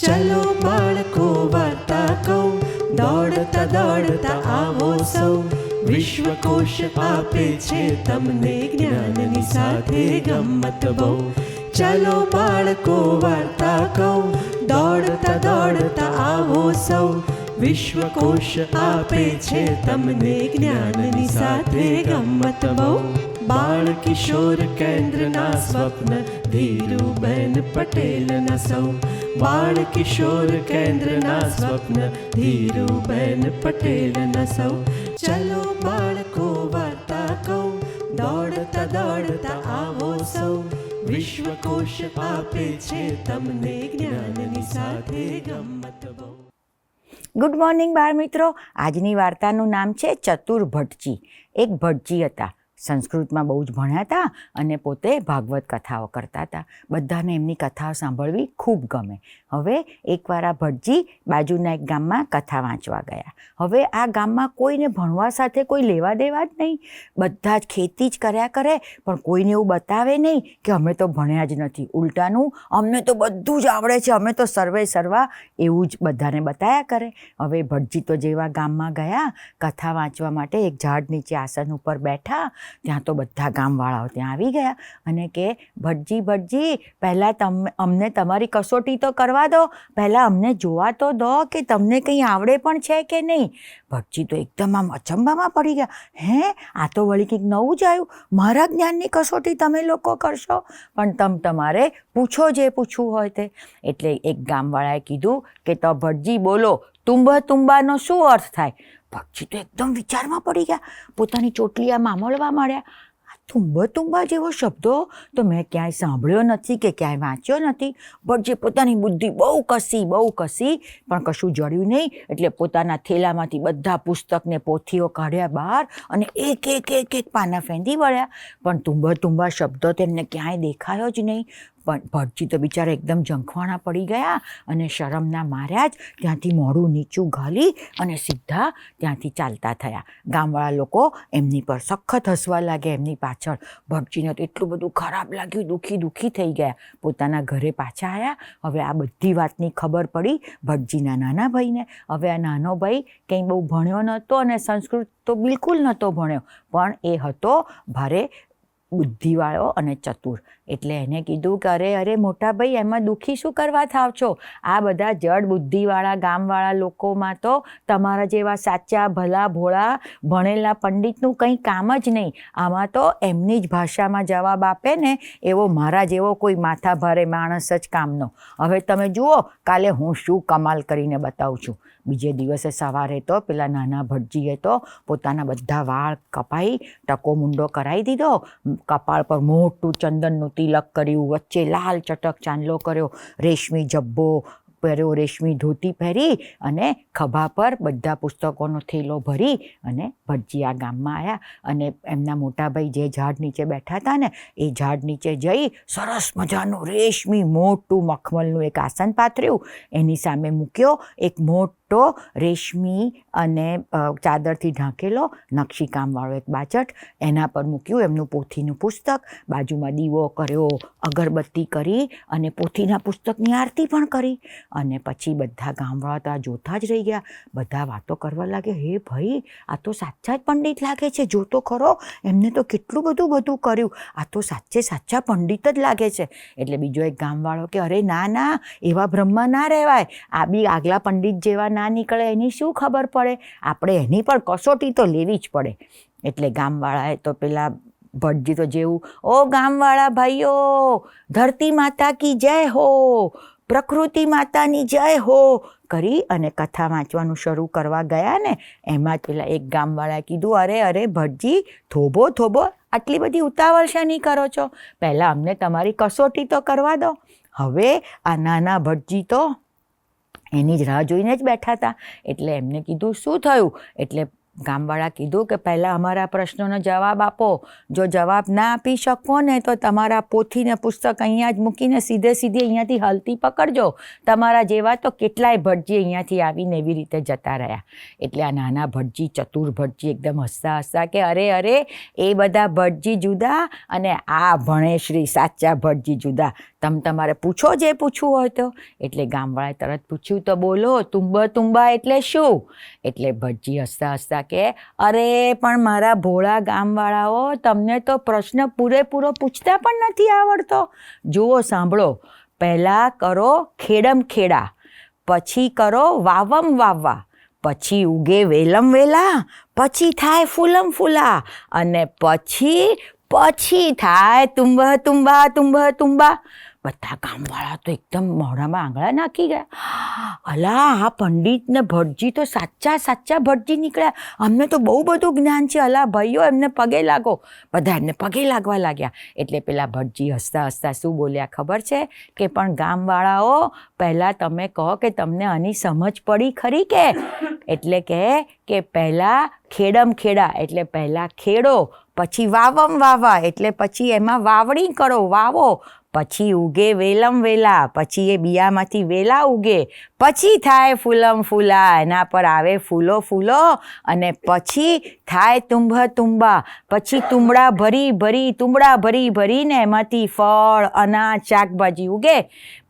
ચલો બાળકો વાર્તા કહું, દોડતા દોડતા આવો સૌ. વિશ્વકોશ આપે છે તમને જ્ઞાનની સાથે ગમ્મત બહુ. ચલો બાળકો વાર્તા કહું, દોડતા દોડતા આવો સૌ. વિશ્વકોશ આપે છે તમને જ્ઞાનની સાથે ગમ્મત બહુ. બાળ કિશોર કેન્દ્રના સ્વપ્ન ધીરુબેન પટેલના સૌ. બાળ કિશોર કેન્દ્રના સ્વપ્ન ધીરુબેન પટેલના સૌ. ચલો બાળકો વાર્તા કહું, દોડતા દોડતા આવો સૌ. વિશ્વકોશ આપે છે તમને જ્ઞાનની સાથે ગમ્મત બહુ. ગુડ મોર્નિંગ બાળ મિત્રો. આજની વાર્તાનું નામ છે ચતુર ભટજી. એક ભટજી હતા, સંસ્કૃતમાં બહુ જ ભણ્યા હતા અને પોતે ભાગવત કથાઓ કરતા હતા. બધાને એમની કથાઓ સાંભળવી ખૂબ ગમે. હવે એકવાર આ ભટજી બાજુના એક ગામમાં કથા વાંચવા ગયા. હવે આ ગામમાં કોઈને ભણવા સાથે કોઈ લેવા દેવા જ નહીં. બધા જ ખેતી જ કર્યા કરે, પણ કોઈને એવું બતાવે નહીં કે અમે તો ભણ્યા જ નથી. ઉલટાનું અમને તો બધું જ આવડે છે, અમે તો સર્વે સર્વા એવું જ બધાને બતાવ્યા કરે. હવે ભટજી તો જેવા ગામમાં ગયા કથા વાંચવા માટે, એક ઝાડ નીચે આસન ઉપર બેઠા. ત્યાં તો બધા ગામવાળાઓ ત્યાં આવી ગયા અને કે ભટજી પહેલાં અમને તમારી કસોટી તો કરવા દો, પહેલાં અમને જોવા તો દો કે તમને કંઈ આવડે પણ છે કે નહીં. ભટજી તો એકદમ આમ અચંબામાં પડી ગયા. હે, આ તો વળી કંઈક નવું જ આવ્યું, મારા જ્ઞાનની કસોટી તમે લોકો કરશો? પણ તમારે પૂછો જે પૂછવું હોય તે. એટલે એક ગામવાળાએ કીધું કે તો ભટજી બોલો, તુંબાનો શું અર્થ થાય? ભટજી તો એકદમ વિચારમાં પડી ગયા. પોતાની ચોટલી આમ આમળવા માંડ્યા. તુંબા જેવો શબ્દો તો મેં ક્યાંય સાંભળ્યો નથી કે ક્યાંય વાંચ્યો નથી. ભટજી પોતાની બુદ્ધિ બહુ કસી પણ કશું જડ્યું નહીં. એટલે પોતાના થેલામાંથી બધા પુસ્તકને પોથીઓ કાઢ્યા બહાર અને એક પાના ફેંદી વળ્યા. પણ તુંબા શબ્દો તેમને ક્યાંય દેખાયો જ નહીં. પણ ભટજી તો બિચારા એકદમ ઝંખવાણા પડી ગયા અને શરમના માર્યા જ ત્યાંથી મોઢું નીચું ઘાલી અને સીધા ત્યાંથી ચાલતા થયા. ગામવાળા લોકો એમની પર સખત હસવા લાગ્યા એમની પાછળ. ભટજીને તો એટલું બધું ખરાબ લાગ્યું, દુઃખી થઈ ગયા. પોતાના ઘરે પાછા આવ્યા. હવે આ બધી વાતની ખબર પડી ભટજીના નાના ભાઈને. હવે આ નાનો ભાઈ કંઈ બહુ ભણ્યો નહોતો અને સંસ્કૃત તો બિલકુલ નહોતો ભણ્યો, પણ એ હતો ભારે બુદ્ધિવાળો અને ચતુર. એટલે એને કીધું કે અરે મોટા ભાઈ, એમાં દુઃખી શું કરવા થાવ છો? આ બધા જડ બુદ્ધિવાળા ગામવાળા લોકોમાં તો તમારા જેવા સાચા ભલા ભોળા ભણેલા પંડિતનું કંઈ કામ જ નહીં. આમાં તો એમની જ ભાષામાં જવાબ આપે ને એવો મારા જેવો કોઈ માથા ભારે માણસ જ કામનો. હવે તમે જુઓ કાલે હું શું કમાલ કરીને બતાવું છું. બીજે દિવસે સવારે તો પેલા નાના ભટજીએ તો પોતાના બધા વાળ કપાઈ ટકો મુંડો કરાવી દીધો. કપાળ પર મોટું ચંદનનું તિલક કર્યું, વચ્ચે લાલ ચટક ચાંદલો કર્યો, રેશમી જબ્બો પહેર્યો, રેશમી ધોતી પહેરી અને ખભા પર બધા પુસ્તકોનો થેલો ભરી અને ભટજી આ ગામમાં આવ્યા. અને એમના મોટાભાઈ જે ઝાડ નીચે બેઠા હતા ને એ ઝાડ નીચે જઈ સરસ મજાનું રેશમી મોટું મખમલનું એક આસન પાથર્યું. એની સામે મૂક્યો એક મોટો રેશમી અને ચાદરથી ઢાંકેલો નકશીકામવાળો એક બાચટ. એના પર મૂક્યું એમનું પોથીનું પુસ્તક. બાજુમાં દીવો કર્યો, અગરબત્તી કરી અને પોથીના પુસ્તકની આરતી પણ કરી. અને પછી બધા ગામવાળા તો આ જોતા જ રહી ગયા. બધા વાતો કરવા લાગે, હે ભાઈ, આ તો સાચા જ પંડિત લાગે છે, જો તો ખરો, એમને તો કેટલું બધું કર્યું, આ તો સાચા પંડિત જ લાગે છે. એટલે બીજો એક ગામવાળો કે અરે ના, એવા બ્રહ્મા ના રહેવાય, આ બી આગલા પંડિત જેવા ના નીકળે, એની શું ખબર પડે? આપણે એની પણ કસોટી તો લેવી જ પડે. એટલે ગામવાળાએ તો પેલા ભટજી તો જેવું, ઓ ગામવાળા ભાઈઓ, ધરતી માતા કી જય હો, પ્રકૃતિ માતાની જય હો કરી અને કથા વાંચવાનું શરૂ કરવા ગયા ને એમાં જ પેલા એક ગામવાળાએ કીધું, અરે ભટજી, થોભો આટલી બધી ઉતાવળ શાની કરો છો? પહેલાં અમને તમારી કસોટી તો કરવા દો. હવે આ નાના ભટજી તો એની જ રાહ જોઈને જ બેઠા હતા. એટલે એમને કીધું, શું થયું? એટલે ગામવાળા કીધું કે પહેલાં અમારા પ્રશ્નોનો જવાબ આપો. જો જવાબ ના આપી શકો ને તો તમારા પોથીને પુસ્તક અહીંયા જ મૂકીને સીધે અહીંયાથી હલતી પકડજો. તમારા જેવા તો કેટલાય ભટજી અહીંયાથી આવીને એવી રીતે જતા રહ્યા. એટલે આ નાના ભટજી, ચતુર ભટજી એકદમ હસતા કે અરે એ બધા ભટજી જુદા અને આ ભણેશ્રી સાચા ભટજી જુદા. તમારે પૂછો જે પૂછવું હોય તો. એટલે ગામવાળાએ તરત પૂછ્યું તો બોલો તુંબા એટલે શું? એટલે ભટજી હસતા હસતા કે અરે પણ મારા ભોળા ગામવાળાઓ, તમને તો પ્રશ્ન પૂરેપૂરો પૂછતા પણ નથી આવડતો. જુઓ સાંભળો, પહેલાં કરો ખેડમ ખેડા, પછી કરો વાવમ વાવવા, પછી ઉગે વેલમ વેલા, પછી થાય ફૂલમ ફૂલા, અને પછી થાય તુંબા. બધા ગામવાળા તો એકદમ મોઢામાં આંગળા નાખી ગયા. અલા, આ પંડિત ને ભટજી તો સાચા ભટજી નીકળ્યા. અમને તો બહુ બધું જ્ઞાન છે. અલા ભાઈઓ, એમને પગે લાગો. બધા એમને પગે લાગવા લાગ્યા. એટલે પેલા ભટજી હસતા હસતા શું બોલ્યા ખબર છે? કે પણ ગામવાળાઓ, પહેલાં તમે કહો કે તમને આની સમજ પડી ખરી કે? એટલે કે પહેલાં ખેડમ ખેડા એટલે પહેલાં ખેડો, પછી વાવમ વાવા એટલે પછી એમાં વાવણી કરો, વાવો, પછી ઉગે વેલમ વેલા, પછી એ બિયામાંથી વેલા ઉગે, પછી થાય ફૂલમ ફૂલા, એના પર આવે ફૂલો, અને પછી થાય તુંબા, પછી તુંબડા ભરીને એમાંથી ફળ, અનાજ, શાકભાજી ઉગે.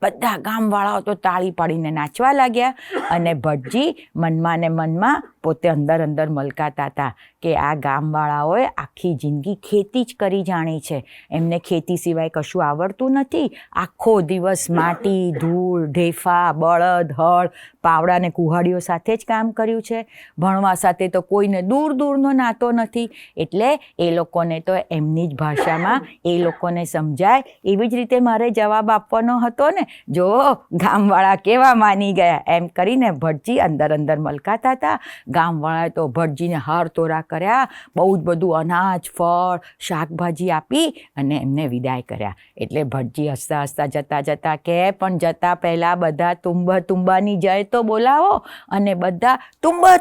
બધા ગામવાળાઓ તો તાળી પાડીને નાચવા લાગ્યા. અને ભટજી મનમાં ને મનમાં પોતે અંદર મલકાતા હતા કે આ ગામવાળાઓએ આખી જિંદગી ખેતી જ કરી જાણી છે. એમને ખેતી સિવાય કશું આવડતું નથી. આખો દિવસ માટી, ધૂળ, ઢેફા, બળદ, હળ, પાવડા ને કુહાડીઓ સાથે જ કામ કર્યું છે. ભણવા સાથે તો કોઈને દૂરનો નાતો નથી. એટલે એ લોકોને તો એમની જ ભાષામાં એ લોકોને સમજાય એવી જ રીતે મારે જવાબ આપવાનો હતો ને. જો ગામવાળા કેવા માની ગયા, એમ કરીને ભટજી અંદર મલકાતા હતા. ગામવાળાએ તો ભટજીને હાર તોરા કર્યા, બહુ જ બધું અનાજ, ફળ, શાકભાજી આપી અને એમને વિદાય કર્યા. એટલે ભટજી હસતા જતા કે પણ જતા પહેલા બધા તુંબાની જય તો બોલાવો. અને બધા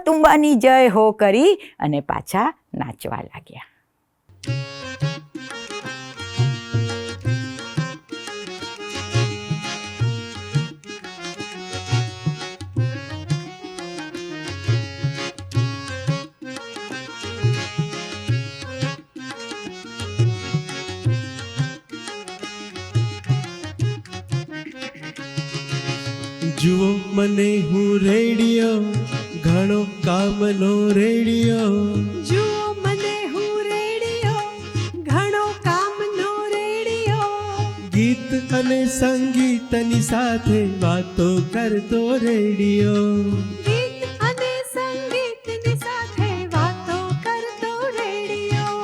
તુંબાની જય હો કરી અને પાછા નાચવા લાગ્યા. જુઓ મને હું રેડિયો, ઘણો કામનો રેડિયો. જુઓ મને હું રેડિયો, ઘણો કામનો રેડિયો. ગીત અને સંગીતની સાથે વાતો કરતો રેડિયો. ગીત અને સંગીતની સાથે વાતો કરતો રેડિયો.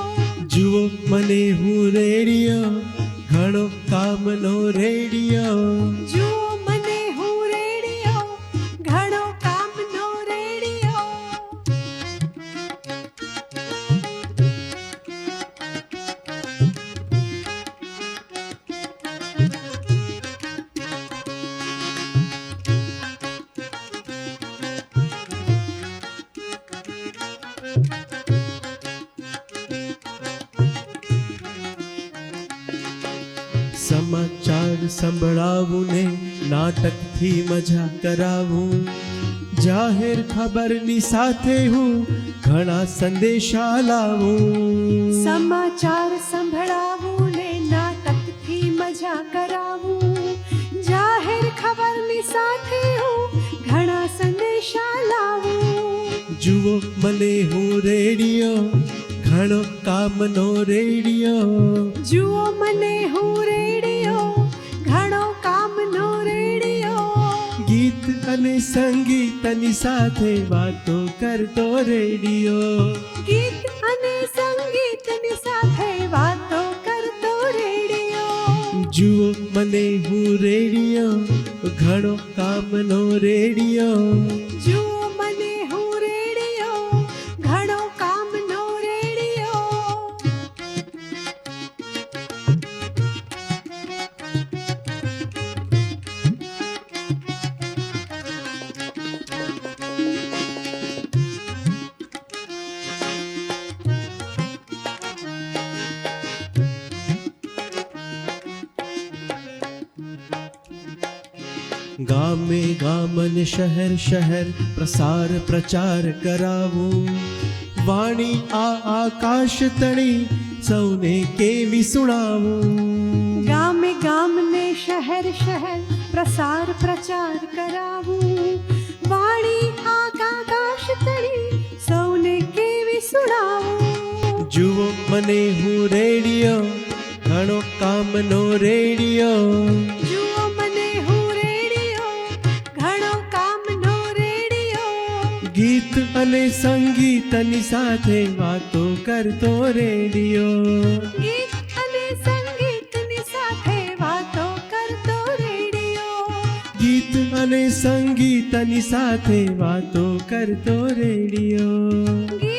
જુઓ મને હું રેડિયો, ઘણો કામનો રેડિયો. જુઓ મને હું રેડિયો, ઘણો કામનો રેડિયો. સમાચાર સંભળાવું ને નાટકથી મજા કરાવું. જાહેર ખબરની સાથે હું ઘણા સંદેશા લાવું. સમાચાર સંભળાવું ને નાટકથી મજા કરાવું. જાહેર ખબરની સાથે હું ઘણા સંદેશા લાવું. જુઓ મને હું રેડિયો, ઘણો કામનો રેડિયો. જુઓ મને હું રેડિયો, ઘણો કામનો રેડિયો. ગીત અને સંગીતની સાથે વાતો કરતો રેડિયો. ગીત અને સંગીતની સાથે વાતો કરતો રેડિયો. જુઓ મને હું રેડિયો, ઘણો કામનો રેડિયો. જુઓ મને હું રેડિયો, ઘણો કામનો રેડિયો. ગામે ગામન શહેર શહેર પ્રસાર પ્રચાર કરાવું. વાણી આ આકાશ તણી સૌને કેવી સુણાવું. ગામે ગામને શહેર શહેર પ્રસાર પ્રચાર કરાવું વાણી આકાશ તળી સૌને કેવી સુણાવું જુઓ મને હું રેડિયો ઘણો કામનો રેડિયો જુઓ મને હું રેડિયો ઘણો કામનો રેડિયો ગીત અને સંગીતની સાથે વાતો કરતો રેડિયો ગીત અને સંગીતની સાથે વાતો કરતો રેડિયો ગીત અને સંગીતની સાથે વાતો કરતો રેડિયો